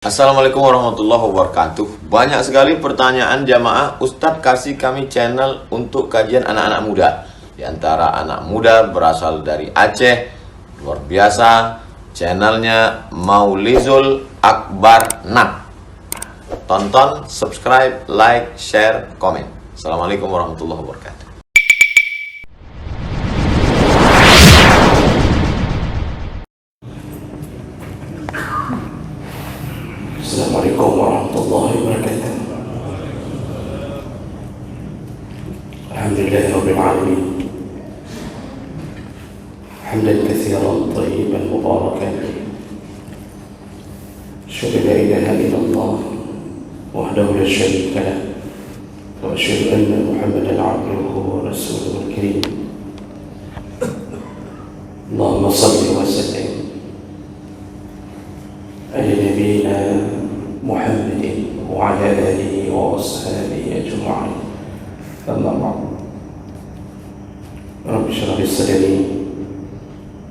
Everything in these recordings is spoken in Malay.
Assalamualaikum warahmatullahi wabarakatuh. Banyak sekali pertanyaan jamaah, Ustadz kasih kami channel untuk kajian anak-anak muda. Di antara anak muda berasal dari Aceh, luar biasa, channelnya Maulizul Akbar Nak. Tonton, subscribe, like, share, komen. Assalamualaikum warahmatullahi wabarakatuh. Assalamualaikum warahmatullahi wabarakatuh. Alhamdulillahirabbil alamin. Hamdan katsiran thayyiban mubarakan. Asyhadu an la ilaha illallah wahdahu la syarika lah wa asyhadu anna Muhammadan 'abduhu wa rasuluhul karim. Allahumma shalli wa sallim ala nabiyyina محمد وعلى آله وأصحابه أجمعين. أما بعد، رب اشرح لي صدري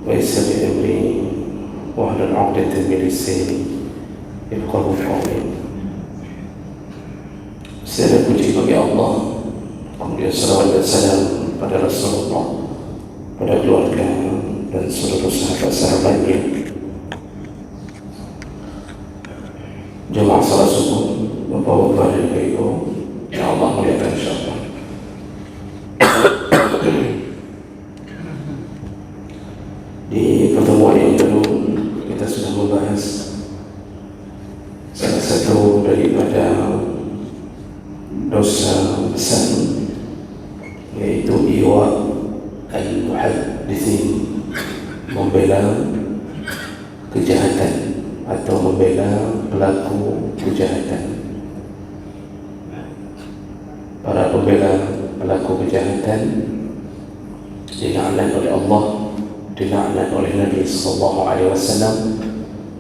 ويسر لي أمري واحلل عقدة من لساني يفقهوا قولي. Segala puji bagi Allah, kemudian salawat dan salam pada Rasulullah, pada keluarga dan seluruh sahabat-sahabatnya. Jemaah salat subuh, bapak-bapak dan ibu, yang Allah muliakan insyaallah. Di pertemuan yang dulu kita sudah membahas salah satu daripada dosa besar, yaitu iwa al-muhaddithin, membela kejahatan atau membela pelaku kejahatan. Para pembela pelaku kejahatan dilaknat oleh Allah, dilaknat oleh Nabi SAW,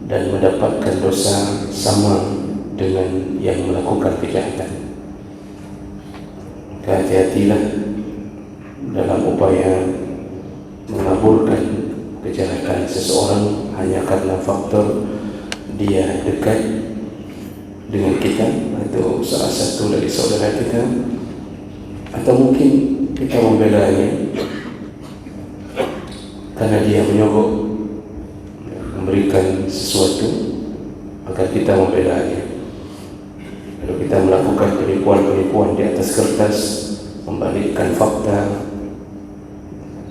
dan mendapatkan dosa sama dengan yang melakukan kejahatan. Hati-hatilah dalam upaya mengaburkan kejahatan seseorang hanya karena faktor dia dekat dengan kita atau salah satu dari saudara kita, atau mungkin kita membelanya karena dia menyogok memberikan sesuatu agar kita membelanya. Kalau kita melakukan penipuan-penipuan di atas kertas, membalikkan fakta,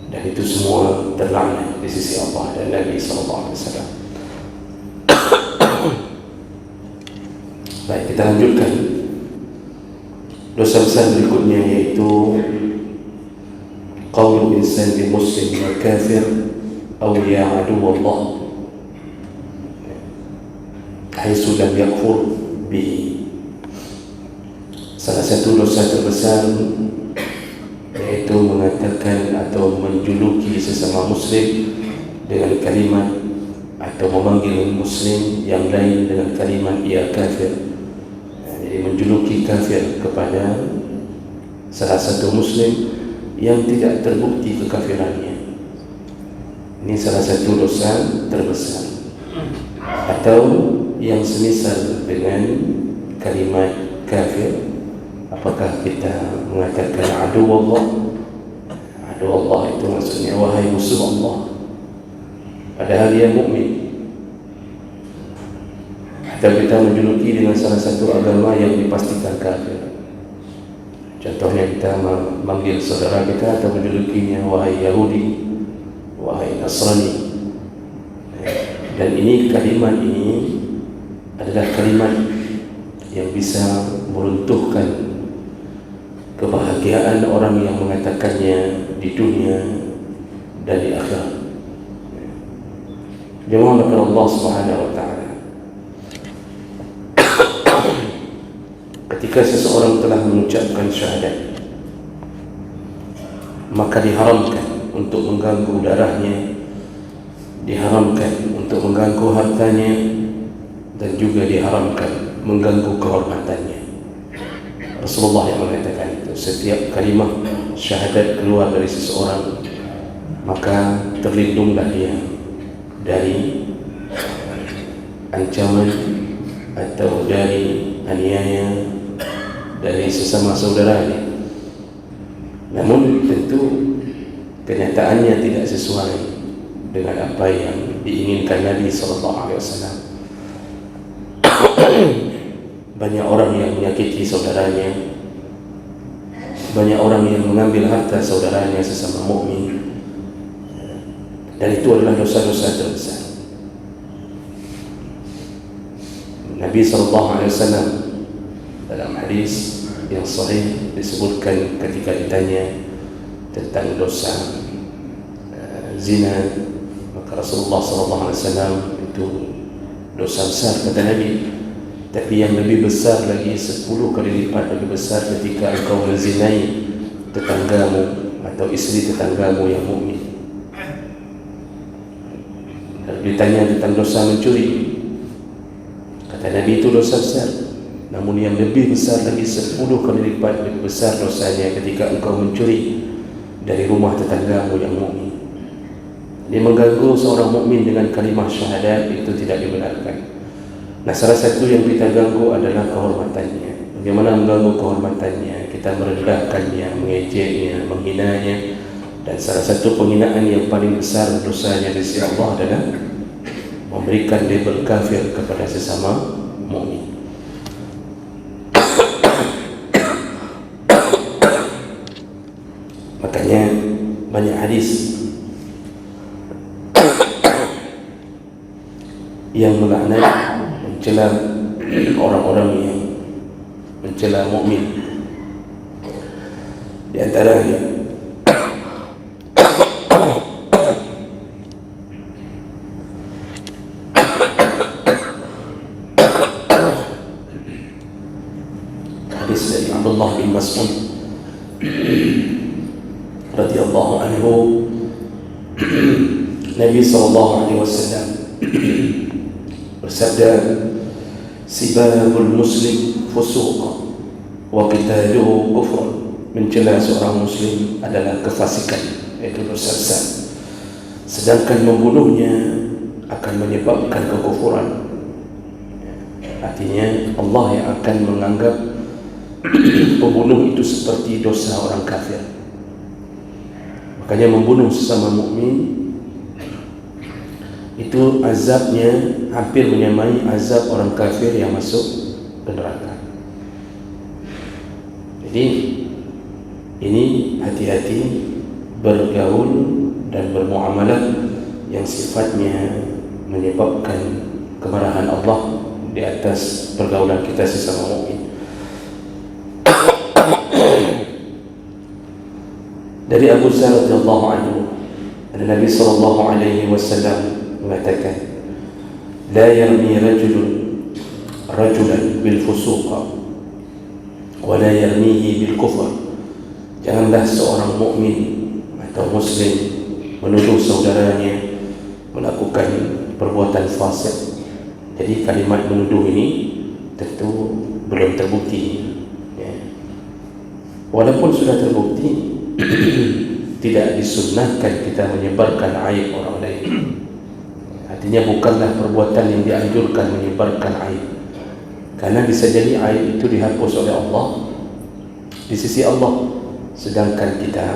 dan itu semua terlaknat di sisi Allah dan Nabi SAW. Baik, kita lanjutkan dosa besar berikutnya, yaitu qaulul insan bil muslim wa kafir aw ya aduwallah haitsu lam yakfur bihi. Salah satu dosa terbesar yaitu mengatakan atau menjuluki sesama muslim dengan kalimat atau memanggil muslim yang lain dengan kalimat ya kafir. Jadi menjuluki kafir kepada salah satu muslim yang tidak terbukti kekafirannya. Ini salah satu dosa terbesar. Atau yang semisal dengan kalimat kafir, apakah kita mengatakan adu Allah itu maksudnya wahai musuh Allah, padahal dia mukmin. Atau kita menjuluki dengan salah satu agama yang dipastikan kafir. Contohnya kita memanggil saudara kita atau menjulukinya wahai Yahudi, wahai Nasrani. Dan ini kalimat ini adalah kalimat yang bisa meruntuhkan kebahagiaan orang yang mengatakannya di dunia dan di akhirat. Jemaah Allah Subhanahu wa taala, ketika seseorang telah mengucapkan syahadat, maka diharamkan untuk mengganggu darahnya, diharamkan untuk mengganggu hartanya, dan juga diharamkan mengganggu kehormatannya. Rasulullah yang mengatakan itu, setiap kalimat syahadat keluar dari seseorang, maka terlindunglah dia dari ancaman atau dari aniaya dari sesama saudaranya. Namun tentu kenyataannya tidak sesuai dengan apa yang diinginkan Nabi SAW. Banyak orang yang menyakiti saudaranya, banyak orang yang mengambil harta saudaranya sesama mukmin, dan itu adalah dosa-dosa terbesar. Nabi SAW dalam hadis yang sahih disebutkan ketika ditanya tentang dosa zina, maka Rasulullah SAW itu dosa besar kata Nabi, tapi yang lebih besar lagi 10 kali lipat lebih besar ketika engkau menzinai tetanggamu atau istri tetanggamu yang mukmin. Lalu ditanya tentang dosa mencuri, kata Nabi itu dosa besar, namun yang lebih besar lagi 10 kali lipat lebih besar dosanya ketika engkau mencuri dari rumah tetanggamu yang mukmin. Dia mengganggu seorang mukmin dengan kalimah syahadat itu tidak dibenarkan. Nah, salah satu yang kita ganggu adalah kehormatannya. Bagaimana mengganggu kehormatannya? Kita merendahkannya, mengejeknya, menghinanya. Dan salah satu penghinaan yang paling besar dosanya di sisi Allah adalah memberikan label kafir kepada sesama mukmin. Makanya banyak hadis yang melaknat, mencela orang-orang yang mencela mukmin. Di antaranya hadis dari Abdullah bin Mas'ud radhiyallahu anhu, Nabi SAW bersabda, sibabul muslim fusuq wa qitaluhu kufr. Mencela seorang muslim adalah kefasikan, yaitu dosa besar, sedangkan membunuhnya akan menyebabkan kekufuran. Artinya Allah yang akan menganggap pembunuh itu seperti dosa orang kafir. Makanya membunuh sesama mukmin itu azabnya hampir menyamai azab orang kafir yang masuk ke neraka. Jadi ini hati-hati bergaul dan bermuamalah yang sifatnya menyebabkan kemarahan Allah di atas pergaulan kita sesama mukmin. Dari Abu Sa'id radhiyallahu anhu, Nabi sallallahu alaihi wasallam mengatakan, la yarmi rajulan bil fusuq wa la yarmihi bil kufr. Janganlah seorang mukmin atau muslim menuduh saudaranya melakukan perbuatan fasik. Jadi kalimat menuduh ini tentu belum terbukti, ya. Walaupun sudah terbukti, tidak disunnahkan kita menyebarkan aib orang lain. Artinya bukanlah perbuatan yang dianjurkan menyebarkan aib, karena bisa jadi aib itu dihapus oleh Allah di sisi Allah, sedangkan kita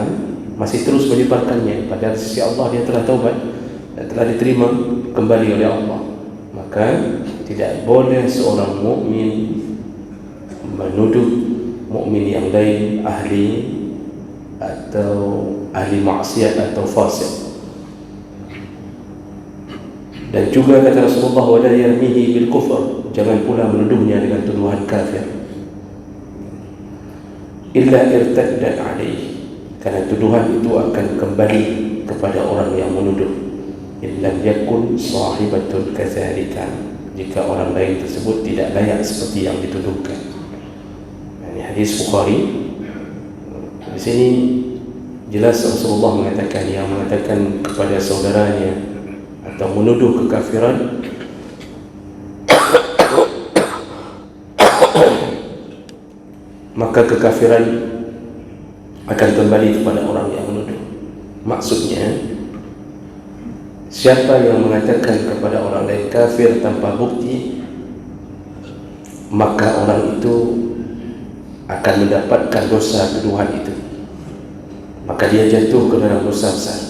masih terus menyebarkannya. Padahal di sisi Allah dia telah taubat dan telah diterima kembali oleh Allah. Maka tidak boleh seorang mukmin menuduh mukmin yang lain ahli atau ahli maksiat atau fasik. Dan juga kata Rasulullah, wala yarmihi bil kufr, jangan pula menuduhnya dengan tuduhan kafir, illa irtaddat alaihi, karena tuduhan itu akan kembali kepada orang yang menuduh. Illam yakun sahibatul kadzalika, jika orang lain tersebut tidak layak seperti yang dituduhkan. Ini hadis Bukhari. Di sini jelas Rasulullah mengatakan, yang mengatakan kepada saudaranya atau menuduh kekafiran maka kekafiran akan kembali kepada orang yang menuduh. Maksudnya, siapa yang mengatakan kepada orang lain kafir tanpa bukti, maka orang itu akan mendapatkan dosa tuduhan itu, maka dia jatuh ke dalam dosa besar.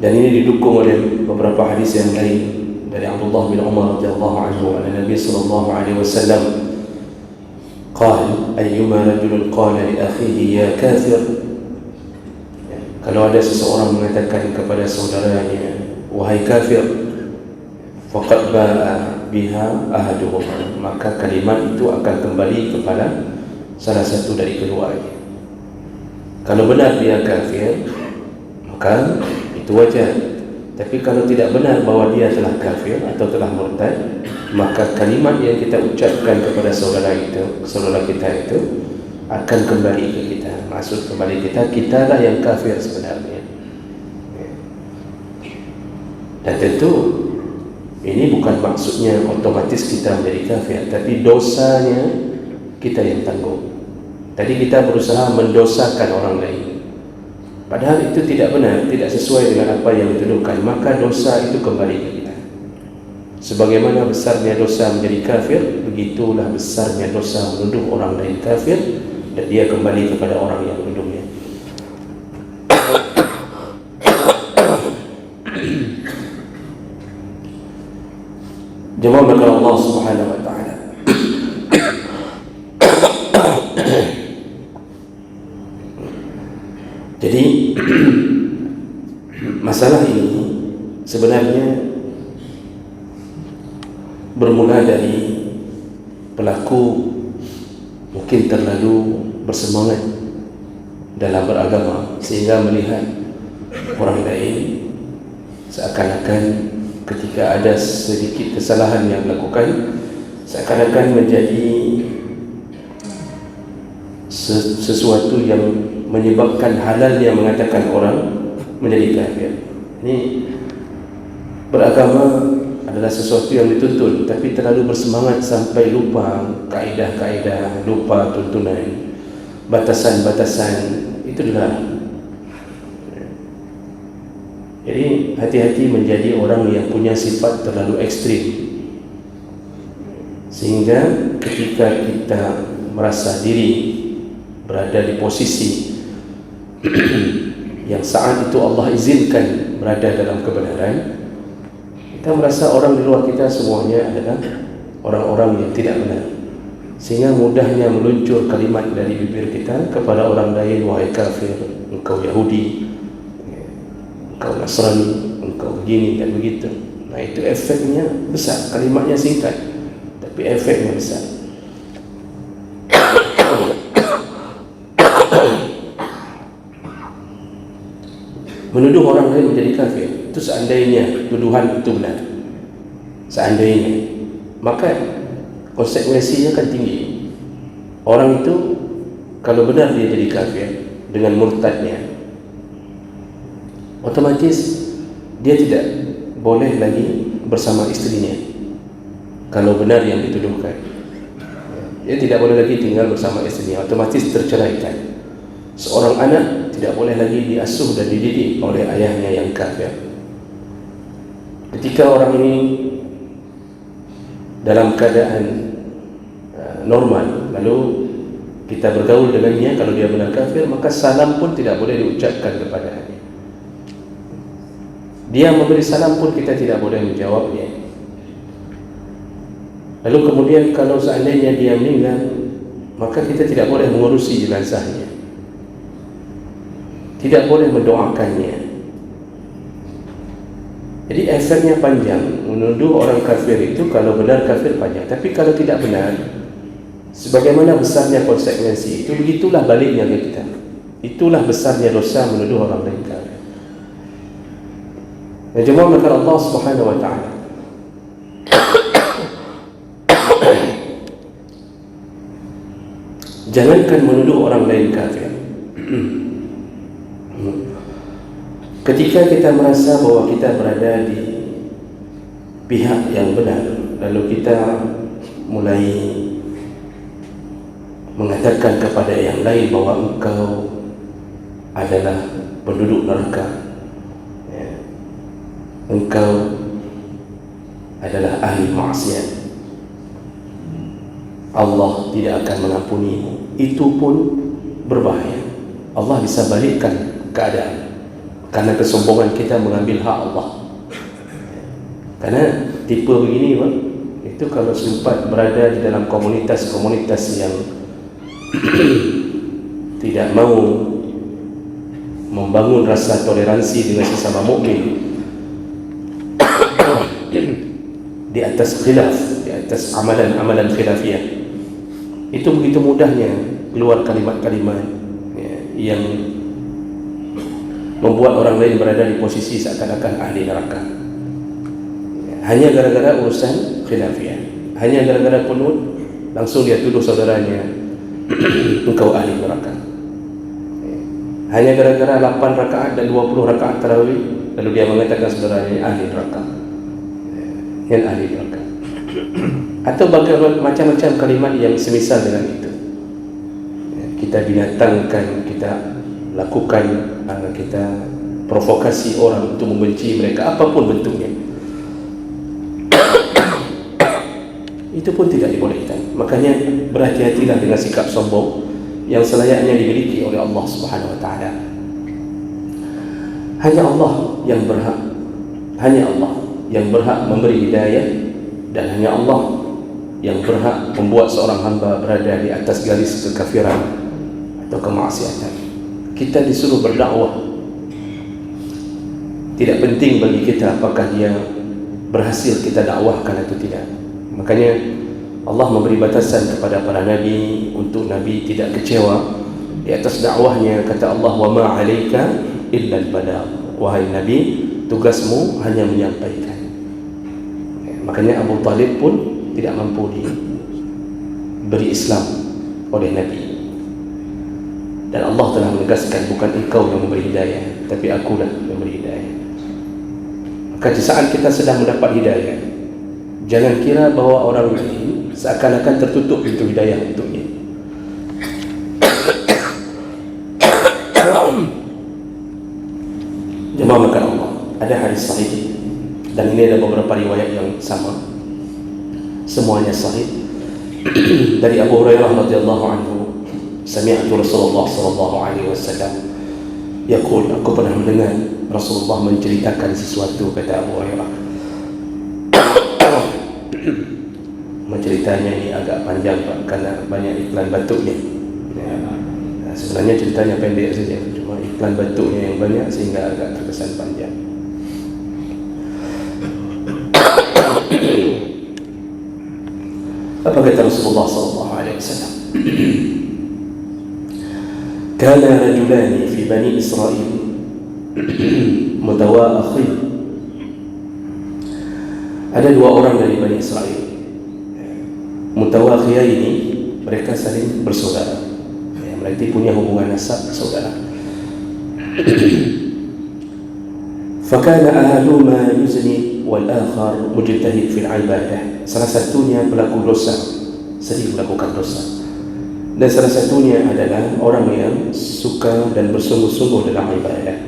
Dan ini didukung oleh beberapa hadis yang lain dari Abdullah bin Umar radhiyallahu anhu, Nabi sallallahu alaihi wasallam qala ayyuma rajulun qala li akhihi ya kafir, kalau ada seseorang mengatakan kepada saudaranya wahai kafir, faqad ba'a biha ahaduhum, maka kalimat itu akan kembali kepada salah satu dari keduanya. Kalau benar dia kafir, maka itu wajar. Tapi kalau tidak benar bahwa dia telah kafir atau telah murtad, maka kalimat yang kita ucapkan kepada saudara kita itu akan kembali ke kita. Maksud kembali kita lah yang kafir sebenarnya. Dan tentu ini bukan maksudnya otomatis kita menjadi kafir, tapi dosanya kita yang tanggung. Tadi kita berusaha mendosakan orang lain, padahal itu tidak benar, tidak sesuai dengan apa yang dituduhkan, maka dosa itu kembali ke kita. Sebagaimana besarnya dosa menjadi kafir, begitulah besarnya dosa menuduh orang lain kafir, dan dia kembali kepada orang yang menuduhnya. Jemaah maka Allah Subhanahu wa taala. Jadi masalah ini sebenarnya bermula dari pelaku mungkin terlalu bersemangat dalam beragama sehingga melihat orang lain seakan-akan ketika ada sedikit kesalahan yang dilakukan seakan-akan menjadi sesuatu yang menyebabkan halalnya mengatakan orang menjadi kafir. Ini beragama adalah sesuatu yang dituntut, tapi terlalu bersemangat sampai lupa kaedah-kaedah, lupa tuntunan, batasan-batasan, itu dilarang. Jadi hati-hati menjadi orang yang punya sifat terlalu ekstrim, sehingga ketika kita merasa diri berada di posisi yang saat itu Allah izinkan berada dalam kebenaran, kita merasa orang di luar kita semuanya adalah orang-orang yang tidak benar, sehingga mudahnya meluncur kalimat dari bibir kita kepada orang lain, wahai kafir, engkau Yahudi, engkau Nasrani, engkau begini dan begitu. Nah, itu efeknya besar. Kalimatnya singkat, tapi efeknya besar. Menuduh orang lain menjadi kafir, itu seandainya tuduhan itu benar, seandainya, maka konsekuensinya kan tinggi. Orang itu kalau benar dia jadi kafir dengan murtadnya, otomatis dia tidak boleh lagi bersama istrinya. Kalau benar yang dituduhkan, dia tidak boleh lagi tinggal bersama istrinya, otomatis terceraikan. Seorang anak tidak boleh lagi diasuh dan dididik oleh ayahnya yang kafir. Ketika orang ini dalam keadaan normal, lalu kita bergaul dengannya, kalau dia benar kafir, maka salam pun tidak boleh diucapkan kepadanya. Dia memberi salam pun kita tidak boleh menjawabnya. Lalu kemudian kalau seandainya dia meninggal, maka kita tidak boleh mengurusi jenazahnya, tidak boleh mendoakannya. Jadi efeknya panjang. Menuduh orang kafir itu kalau benar kafir panjang, tapi kalau tidak benar, sebagaimana besarnya konsekuensi itu, begitulah baliknya ke kita. Itulah besarnya dosa menuduh orang lain kafir. Ya jemaah maka Allah Subhanahu wa taala jangankan menuduh orang lain kafir. Ketika kita merasa bahwa kita berada di pihak yang benar, lalu kita mulai mengatakan kepada yang lain bahwa engkau adalah penduduk neraka, engkau adalah ahli maksiat, Allah tidak akan mengampunimu. Itu pun berbahaya. Allah bisa balikkan keadaan karena kesombongan kita mengambil hak Allah. Karena tipe begini, Pak, itu kalau sempat berada di dalam komunitas-komunitas yang tidak mau membangun rasa toleransi dengan sesama mukmin di atas khilaf, di atas amalan-amalan khilafiyah, itu begitu mudahnya keluar kalimat-kalimat yang membuat orang lain berada di posisi seakan-akan ahli neraka, hanya gara-gara urusan khilafiyah, hanya gara-gara kunut langsung dia tuduh saudaranya engkau ahli neraka, hanya gara-gara 8 rakaat dan 20 rakaat tarawih lalu dia mengatakan saudaranya ahli neraka, yang ahli neraka. Atau macam-macam kalimat yang semisal dengan itu. Kita binatangkan, kita lakukan, kita provokasi orang untuk membenci mereka apapun bentuknya. Itu pun tidak dibolehkan. Makanya berhati-hatilah dengan sikap sombong yang selayaknya dimiliki oleh Allah Subhanahu wa taala. Hanya Allah yang berhak, hanya Allah yang berhak memberi hidayah, dan hanya Allah yang berhak membuat seorang hamba berada di atas garis kekafiran atau kemaksiatan. Kita disuruh berdakwah. Tidak penting bagi kita apakah dia berhasil kita dakwahkan atau tidak. Makanya Allah memberi batasan kepada para nabi untuk nabi tidak kecewa di atas dakwahnya. Kata Allah, wa ma 'alaika illa al-balagh. Wahai nabi, tugasmu hanya menyampaikan. Makanya Abu Talib pun tidak mampu diberi Islam oleh Nabi. Dan Allah telah menegaskan, bukan engkau yang memberi hidayah, tapi akulah yang memberi hidayah. Maka di saat kita sedang mendapat hidayah, jangan kira bahawa orang lain seakan-akan tertutup pintu hidayah untuknya. Jemaah makan Allah, ada hadis sahih, dan ini ada beberapa riwayat yang sama, semuanya sahih. Dari Abu Hurairah radhiyallahu anhu, sami'tu Rasulullah sallallahu alaihi wasallam yaqul, aku pernah mendengar Rasulullah menceritakan sesuatu, kata Abu Hurairah. Ceritanya ini agak panjang, Pak, karena banyak iklan batuknya. Sebenarnya ceritanya pendek saja, cuma iklan batuknya yang banyak sehingga agak terkesan panjang. Apa kata Rasulullah sallallahu alaihi wasallam? Kana rajulani fi Bani Israil mutawaakhin. Ada 2 orang dari Bani Israel. Mutawakhiyah ini mereka saling bersaudara. Mereka punya hubungan nasab saudara. Fakana ahaduhuma yuzni wal akhar mujtahid fil ibadah. Salah satunya pelaku dosa, sering melakukan dosa, dan salah satunya adalah orang yang suka dan bersungguh-sungguh dalam ibadah.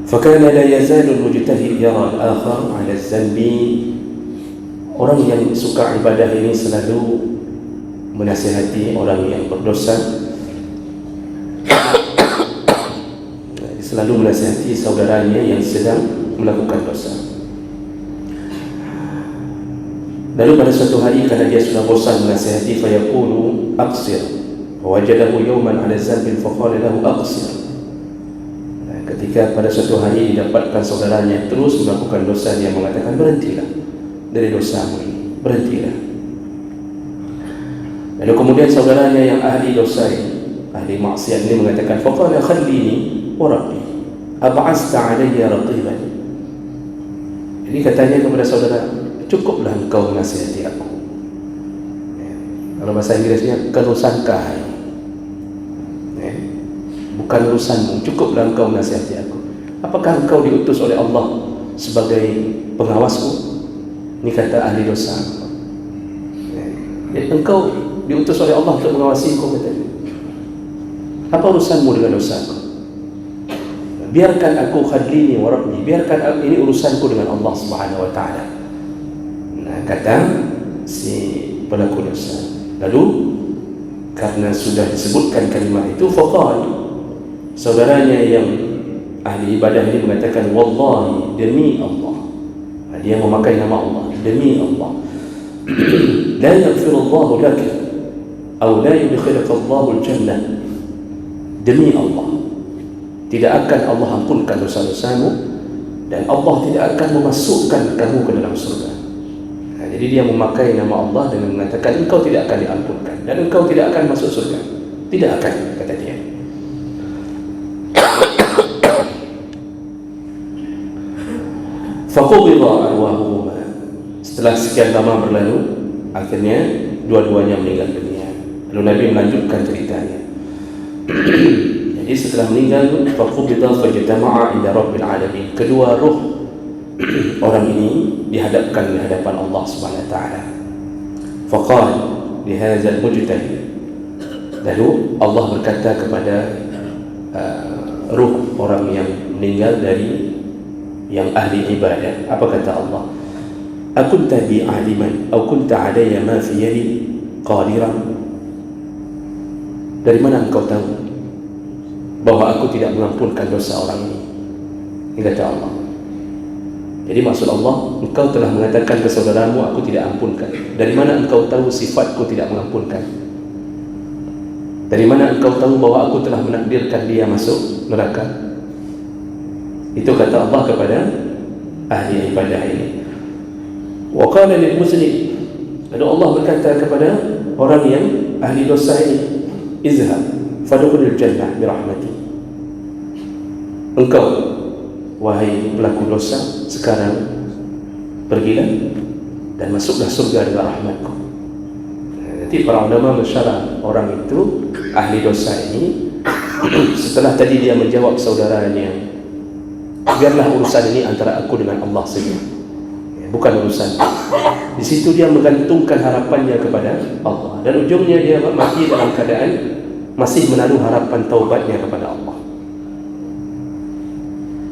Fakana la yazalu al-mujtahid yara al-akhar 'ala az-zanbi. Orang yang suka ibadah ini selalu menasihati orang yang berdosa, selalu menasihati saudaranya yang sedang melakukan dosa. Lalu pada suatu hari, karena dia sudah bosan menasihati, fayaqulu aqsir, wajadahu yawman 'ala zanbin faqala lahu aqsir. Ketika pada suatu hari didapatkan saudaranya terus melakukan dosa, dia mengatakan, berhentilah dari dosamu ini, berhentilah. Lalu kemudian saudaranya yang ahli dosa ini, ahli maksiat ini mengatakan, faqala khallini wa rabbi ab'asta 'alayya raqiban. Jadi katanya kepada saudara, cukuplah engkau menasihati aku. Kalau bahasa Inggrisnya, kerusankah, bukan urusanmu, cukuplah engkau menasihati aku. Apakah engkau diutus oleh Allah sebagai pengawasku? Ini kata ahli dosa. Engkau diutus oleh Allah untuk mengawasiku, katanya. Apa urusanmu dengan dosaku? Biarkan aku khadlini wa rabbi, biarkan ini urusanku dengan Allah Subhanahu wa taala. Nah, kata si pelaku dosa. Lalu karena sudah disebutkan kalimat itu, faqala, saudaranya yang ahli ibadah ini mengatakan, wallahi, demi Allah. Dia memakai nama Allah, demi Allah, la yaghfirullahu laka atau la yudkhilaka Allahu al-jannah, demi Allah, tidak akan Allah ampunkan dosa-dosamu dan Allah tidak akan memasukkan kamu ke dalam surga. Jadi dia memakai nama Allah dengan mengatakan engkau tidak akan diampunkan dan engkau tidak akan masuk surga. Tidak akan, kata dia. Faqubida arwahuhuma. Setelah sekian lama berlalu, akhirnya dua-duanya meninggal dunia. Lalu Nabi melanjutkan ceritanya. Jadi setelah meninggal, faqubida fajtama'a inda rabbil alamin. Kedua ruh orang ini dihadapkan di hadapan Allah Subhanahu wa taala. Faqala li hadzal mujtahid. Lalu Allah berkata kepada ruh orang yang meninggal dari yang ahli ibadah. Apa kata Allah? Akunta bi aliman atau kunta alayya ma fi yadi qadiran? Dari mana engkau tahu bahwa aku tidak mengampunkan dosa orang ini? Ini kata Allah. Jadi maksud Allah, engkau telah mengatakan ke saudaramu, aku tidak ampunkan. Dari mana engkau tahu sifatku tidak mengampunkan? Dari mana engkau tahu bahwa aku telah menakdirkan dia masuk neraka? Itu kata Allah kepada ahli ibadah ini. Wa qala lil muslim, lalu Allah berkata kepada orang yang ahli dosa ini, izhab fadkhulil jannah bi rahmati. Engkau wahai pelaku dosa, sekarang pergilah dan masuklah surga dengan rahmatku. Jadi para ulama mensyarah orang itu ahli dosa ini setelah tadi dia menjawab saudaranya, biarlah urusan ini antara aku dengan Allah saja, bukan urusan. Di situ dia menggantungkan harapannya kepada Allah dan ujungnya dia mati dalam keadaan masih menaruh harapan taubatnya kepada Allah.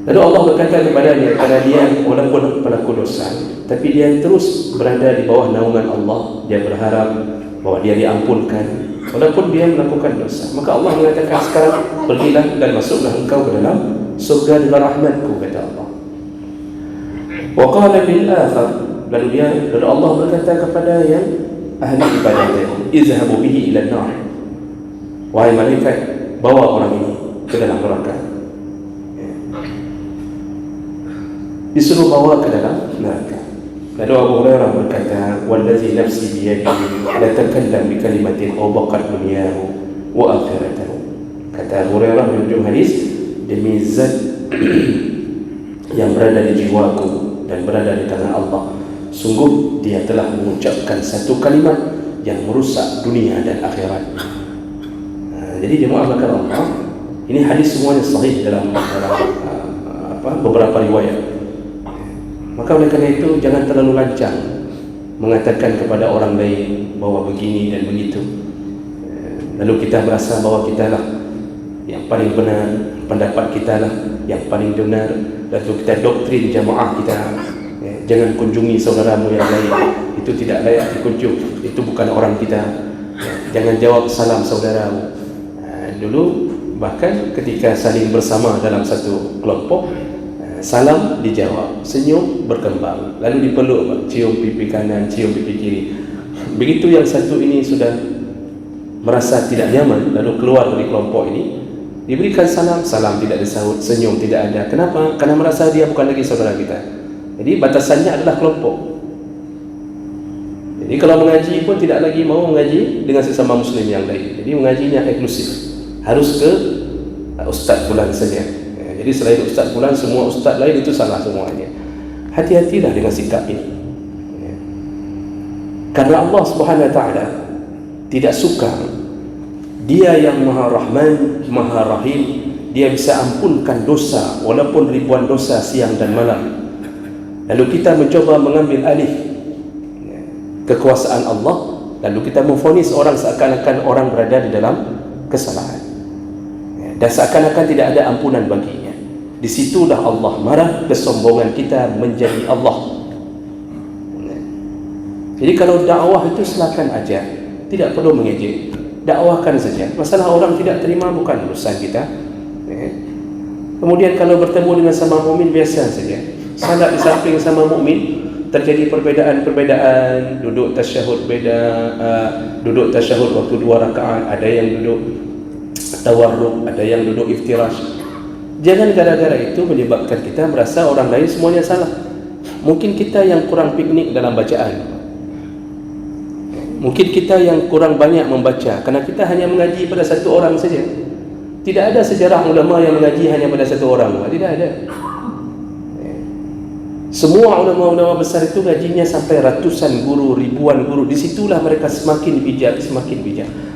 Lalu Allah berkata kepadanya, karena dia walaupun pelaku dosa, tapi dia terus berada di bawah naungan Allah, dia berharap bahwa dia diampunkan walaupun dia melakukan dosa. Maka Allah mengatakan, sekarang pergilah dan masuklah engkau ke dalam surga dengan rahmatku, kata Allah. Wa qala bil akhar, lalu Allah berkata kepada yang ahli ibadah tadi, izhabu bihi ila an-nar. Wahai malaikat, bawa orang ini ke dalam neraka. Disuruh bawa ke dalam neraka. Lalu Abu Hurairah berkata, wallazi nafsi biyadihi la takallam bi kalimatin aw baqat dunyahu wa akhiratahu. Kata Abu Hurairah di ujung hadis, demi zat yang berada di jiwaku dan berada di tangan Allah, sungguh dia telah mengucapkan satu kalimat yang merusak dunia dan akhirat. Jadi jemaah sekalian Allah, ini hadis semuanya sahih dalam beberapa riwayat. Maka oleh kerana itu jangan terlalu lancang mengatakan kepada orang lain bahwa begini dan begitu, lalu kita merasa bahwa kita lah yang paling benar, pendapat kita lah yang paling benar, lalu kita doktrin jamaah kita, jangan kunjungi saudaramu yang lain, itu tidak layak dikunjung, itu bukan orang kita, jangan jawab salam saudaramu. Dulu bahkan ketika saling bersama dalam satu kelompok, salam dijawab, senyum berkembang, lalu dipeluk, cium pipi kanan, cium pipi kiri. Begitu yang satu ini sudah merasa tidak nyaman, lalu keluar dari kelompok ini, diberikan salam, salam tidak disahut, senyum tidak ada. Kenapa? Karena merasa dia bukan lagi saudara kita. Jadi batasannya adalah kelompok. Jadi kalau mengaji pun tidak lagi mau mengaji dengan sesama muslim yang lain. Jadi mengajinya eksklusif, harus ke ustaz fulan saja. Jadi selain ustaz fulan, semua ustaz lain itu salah semuanya. Hati-hatilah dengan sikap ini. Karena Allah Subhanahu wa taala tidak suka. Dia yang Maha Rahman, Maha Rahim, dia bisa ampunkan dosa walaupun ribuan dosa siang dan malam. Lalu kita mencoba mengambil alih kekuasaan Allah, lalu kita memvonis orang seakan-akan orang berada di dalam kesalahan, dan seakan-akan tidak ada ampunan baginya. Disitulah Allah marah, kesombongan kita menjadi Allah. Jadi kalau dakwah itu silakan ajar, tidak perlu mengejek, dakwahkan saja. Masalah orang tidak terima bukan urusan kita. Kemudian kalau bertemu dengan sama mukmin biasa saja, salat di samping sama mukmin, terjadi perbedaan, duduk tasyahud beda, duduk tasyahud waktu 2 rakaat, ada yang duduk tawarruk, ada yang duduk iftirash. Jangan gara-gara itu menyebabkan kita merasa orang lain semuanya salah. Mungkin kita yang kurang piknik dalam bacaan, mungkin kita yang kurang banyak membaca, kerana kita hanya mengaji pada satu orang saja. Tidak ada sejarah ulama yang mengaji hanya pada satu orang, tidak ada. Semua ulama-ulama besar itu gajinya sampai ratusan guru, ribuan guru. Disitulah mereka semakin bijak.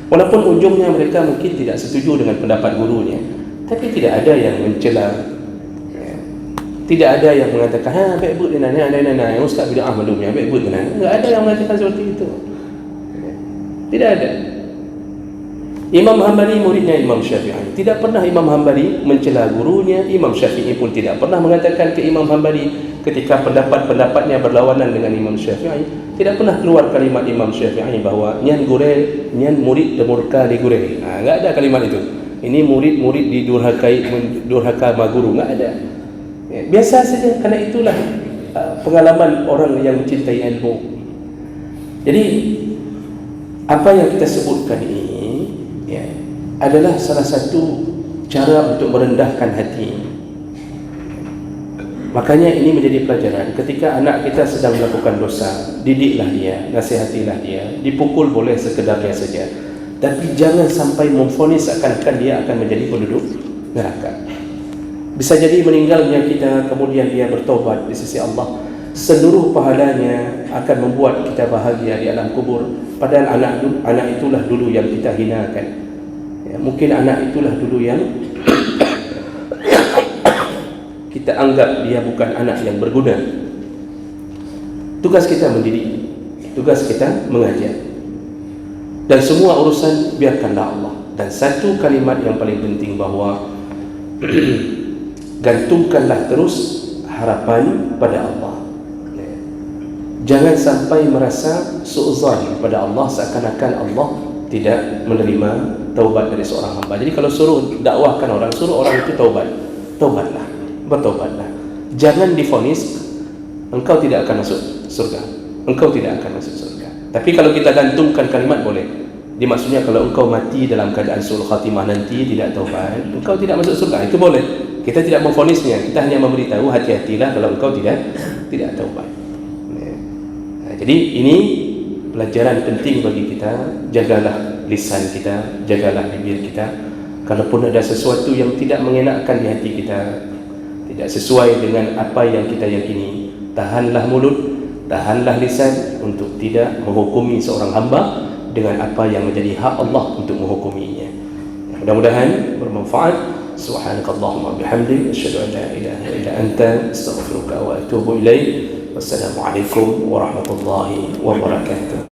Walaupun ujungnya mereka mungkin tidak setuju dengan pendapat gurunya, tapi tidak ada yang mencela, tidak ada yang mengatakan baik buat dia ustaz bid'ah malumnya baik buat dia. Enggak ada yang mengatakan seperti itu. Tidak ada. Imam Hambali muridnya Imam Syafi'i. Tidak pernah Imam Hambali mencela gurunya. Imam Syafi'i pun tidak pernah mengatakan ke Imam Hambali ketika pendapat-pendapatnya berlawanan dengan Imam Syafi'i. Tidak pernah keluar kalimat Imam Syafi'i bahawa nyan gurel, nyan murid demurka di gurel. Enggak ada kalimat itu. Ini murid-murid durhaka ma guru. Enggak ada. Biasa saja, karena itulah pengalaman orang yang mencintai ilmu. Jadi apa yang kita sebutkan ini adalah salah satu cara untuk merendahkan hati. Makanya ini menjadi pelajaran. Ketika anak kita sedang melakukan dosa, didiklah dia, nasihatilah dia. Dipukul boleh sekedarnya saja, tapi jangan sampai memvonis akan dia akan menjadi penduduk neraka. Bisa jadi meninggalnya kita, kemudian dia bertobat di sisi Allah, seluruh pahalanya akan membuat kita bahagia di alam kubur. Padahal anak itulah dulu yang kita hinakan. Mungkin anak itulah dulu yang kita anggap dia bukan anak yang berguna. Tugas kita mendidik, tugas kita mengajar, dan semua urusan biarkanlah Allah. Dan satu kalimat yang paling penting bahawa gantungkanlah terus harapan pada Allah. Jangan sampai merasa su'zan pada Allah seakan-akan Allah tidak menerima taubat dari seorang hamba. Jadi kalau suruh dakwahkan orang, suruh orang itu taubatlah, bertaubatlah. Jangan divonis engkau tidak akan masuk surga, engkau tidak akan masuk surga. Tapi kalau kita gantungkan kalimat boleh. Dimaksudnya kalau engkau mati dalam keadaan su'ul khatimah nanti tidak taubat, engkau tidak masuk surga, itu boleh. Kita tidak memvonisnya, kita hanya memberitahu hati-hatilah kalau engkau tidak taubat. Jadi ini pelajaran penting bagi kita. Jagalah lisan kita, jagalah bibir kita. Kalaupun ada sesuatu yang tidak mengenakkan di hati kita, tidak sesuai dengan apa yang kita yakini, tahanlah mulut, tahanlah lisan untuk tidak menghukumi seorang hamba dengan apa yang menjadi hak Allah untuk menghukuminya. Mudah-mudahan bermanfaat. Subhanakallahumma bihamdik, asyhadu an la ilaha illa anta, astaghfiruka wa atubu ilaik. Wassalamualaikum warahmatullahi wabarakatuh.